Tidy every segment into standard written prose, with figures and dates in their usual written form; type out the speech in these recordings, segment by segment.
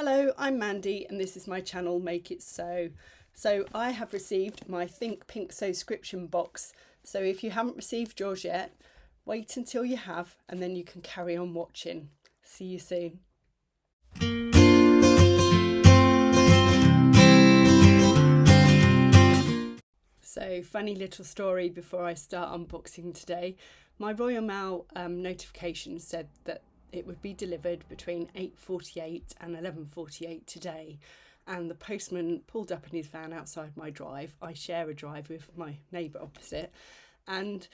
Hello, I'm Mandy and this is my channel Make It Sew. So I have received my Think Pink Sewscription Box. So if you haven't received yours yet, wait until you have and then you can carry on watching. See you soon. So funny little story before I start unboxing today. My Royal Mail notification said that it would be delivered between 8:48 and 11:48 today, and the postman pulled up in his van outside my drive. I share a drive with my neighbour opposite, and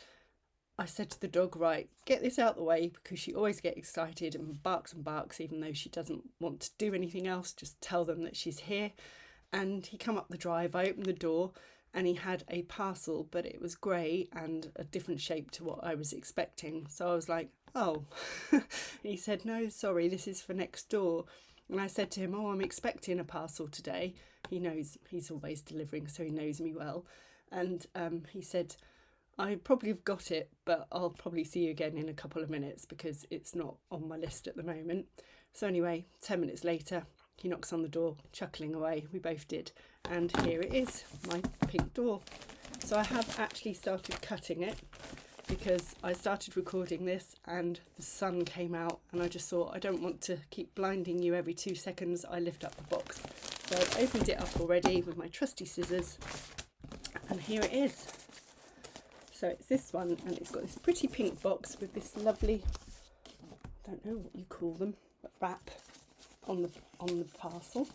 I said to the dog, right, get this out the way, because she always gets excited and barks even though she doesn't want to do anything else. Just tell them that she's here. And he come up the drive, I opened the door and he had a parcel, but it was grey and a different shape to what I was expecting. So I was like, oh. He said, no, sorry, this is for next door. And I said to him, oh, I'm expecting a parcel today. He knows, he's always delivering, so he knows me well. And he said, I probably have got it, but I'll probably see you again in a couple of minutes because it's not on my list at the moment. So anyway, 10 minutes later, he knocks on the door, chuckling away. We both did. And here it is, my pink door. So I have actually started cutting it because I started recording this and the sun came out and I just thought I don't want to keep blinding you every 2 seconds. I lift up the box. So I've opened it up already with my trusty scissors and here it is. So it's this one and it's got this pretty pink box with this lovely, I don't know what you call them, but wrap on the parcel.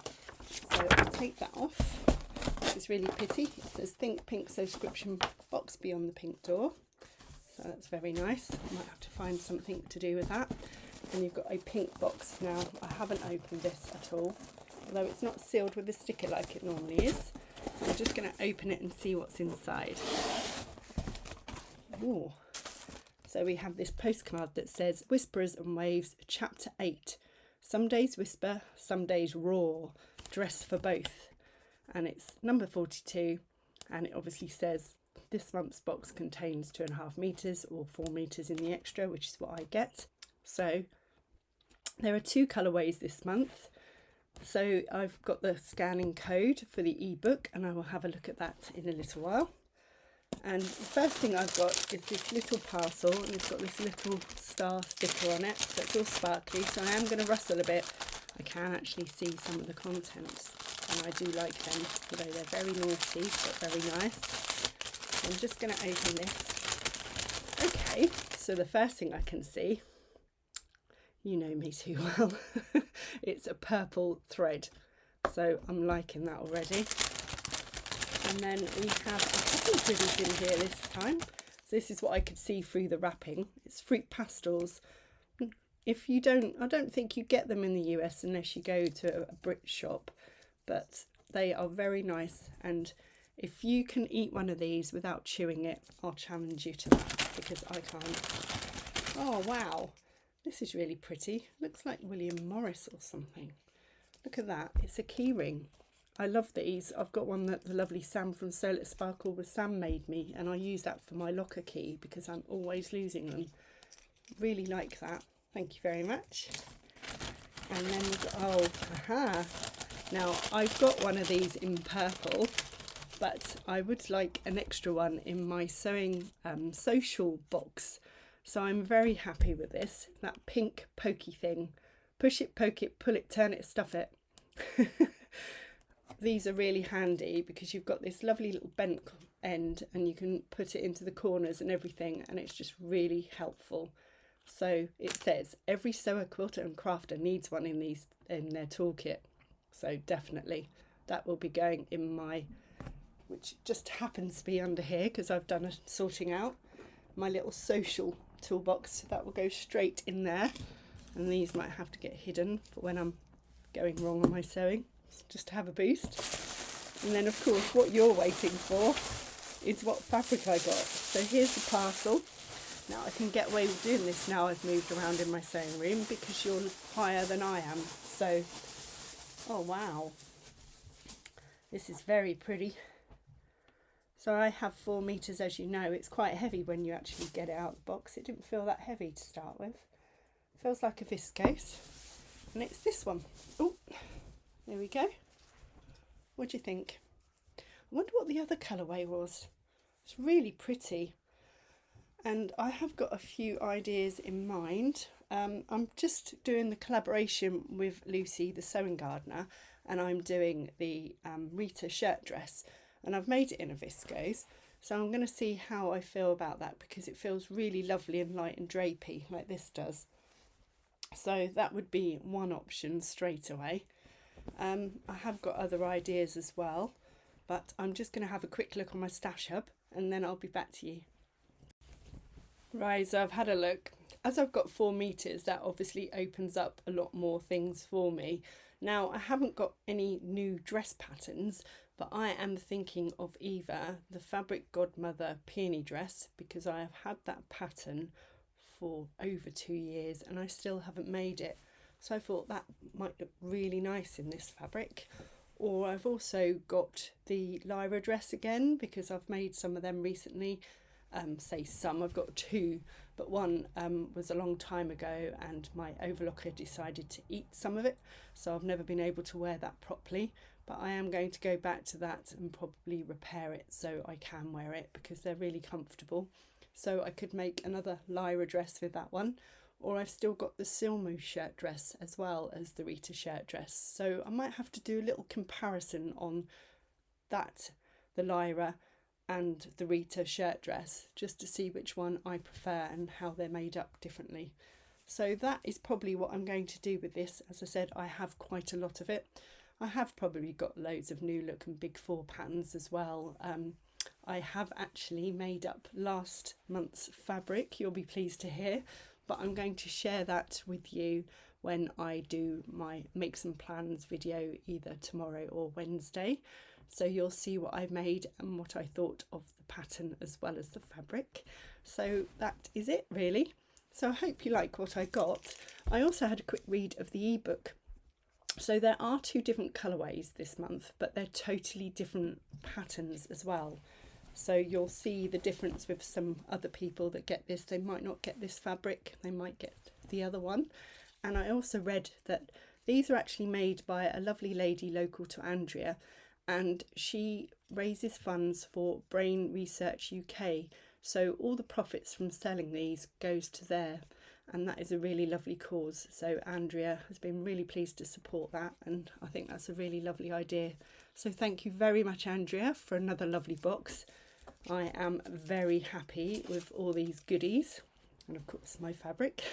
So I'll take that off, which is really pretty. It says Think Pink Sewscription Box beyond the pink door. So that's very nice. I might have to find something to do with that. And you've got a pink box now. I haven't opened this at all, although it's not sealed with a sticker like it normally is. I'm just going to open it and see what's inside. Ooh. So we have this postcard that says Whisperers and Waves Chapter 8. Some days whisper, some days roar. Dress for both. And it's number 42. And it obviously says this month's box contains 2.5 meters or 4 meters in the extra, which is what I get. So there are 2 colorways this month. So I've got the scanning code for the ebook and I will have a look at that in a little while. And the first thing I've got is this little parcel and it's got this little star sticker on it, so it's all sparkly. So I am going to rustle a bit. I can actually see some of the contents and I do like them, although they're very naughty but very nice. So I'm just going to open this. Okay, so the first thing I can see, you know me too well, it's a purple thread. So I'm liking that already. And then we have a couple of goodies in here this time. So this is what I could see through the wrapping. It's fruit pastels. If you don't, I don't think you get them in the US unless you go to a Brit shop, but they are very nice. And if you can eat one of these without chewing it, I'll challenge you to that because I can't. Oh, wow. This is really pretty. Looks like William Morris or something. Look at that. It's a key ring. I love these. I've got one that the lovely Sam from Sew It Sparkle with Sam made me, and I use that for my locker key because I'm always losing them. Really like that. Thank you very much. And then we've got, oh, aha. Now I've got one of these in purple, but I would like an extra one in my sewing social box. So I'm very happy with this. That pink pokey thing. Push it, poke it, pull it, turn it, stuff it. These are really handy because you've got this lovely little bent end and you can put it into the corners and everything, and it's just really helpful. So it says every sewer, quilter and crafter needs one in their toolkit. So definitely that will be going in my, which just happens to be under here because I've done a sorting out, my little social toolbox. So that will go straight in there, and these might have to get hidden for when I'm going wrong on my sewing, just to have a boost. And then of course what you're waiting for is what fabric I got. So here's the parcel. Now I can get away with doing this now I've moved around in my sewing room because you're higher than I am. So, oh wow, this is very pretty. So I have 4 meters, as you know. It's quite heavy when you actually get it out of the box. It didn't feel that heavy to start with. Feels like a viscose. And it's this one. Oh, we go. What do you think? I wonder what the other colourway was. It's really pretty. And I have got a few ideas in mind. I'm just doing the collaboration with Lucy, the sewing gardener, and I'm doing the Reeta shirt dress, and I've made it in a viscose. So I'm going to see how I feel about that, because it feels really lovely and light and drapey like this does. So that would be one option straight away. I have got other ideas as well, but I'm just going to have a quick look on my stash hub and then I'll be back to you. Right, so I've had a look. As I've got 4 meters, that obviously opens up a lot more things for me. Now, I haven't got any new dress patterns, but I am thinking of either the fabric Godmother Peony dress, because I have had that pattern for over 2 years and I still haven't made it. So I thought that might look really nice in this fabric. Or I've also got the Lyra dress again, because I've made some of them recently. Say some, I've got 2, but one was a long time ago and my overlocker decided to eat some of it, so I've never been able to wear that properly. But I am going to go back to that and probably repair it so I can wear it, because they're really comfortable. So I could make another Lyra dress with that one, or I've still got the Silmu shirt dress as well as the Reeta shirt dress. So I might have to do a little comparison on that, the Lyra and the Reeta shirt dress, just to see which one I prefer and how they're made up differently. So that is probably what I'm going to do with this. As I said, I have quite a lot of it. I have probably got loads of new look and big 4 patterns as well. I have actually made up last month's fabric, you'll be pleased to hear, but I'm going to share that with you when I do my Make Some Plans video, either tomorrow or Wednesday. So you'll see what I've made and what I thought of the pattern as well as the fabric. So that is it really. So I hope you like what I got. I also had a quick read of the ebook. So there are 2 different colourways this month, but they're totally different patterns as well. So you'll see the difference with some other people that get this. They might not get this fabric, they might get the other one. And I also read that these are actually made by a lovely lady local to Andrea, and she raises funds for Brain Research UK. So all the profits from selling these goes to there, and that is a really lovely cause. So Andrea has been really pleased to support that, and I think that's a really lovely idea. So thank you very much, Andrea, for another lovely box. I am very happy with all these goodies, and of course my fabric.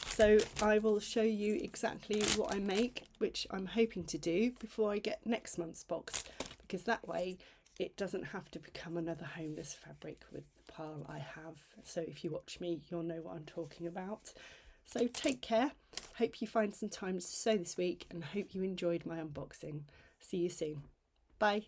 So I will show you exactly what I make, which I'm hoping to do before I get next month's box, because that way it doesn't have to become another homeless fabric with the pile I have. So if you watch me, you'll know what I'm talking about. So take care, hope you find some time to sew this week, and hope you enjoyed my unboxing. See you soon. Bye.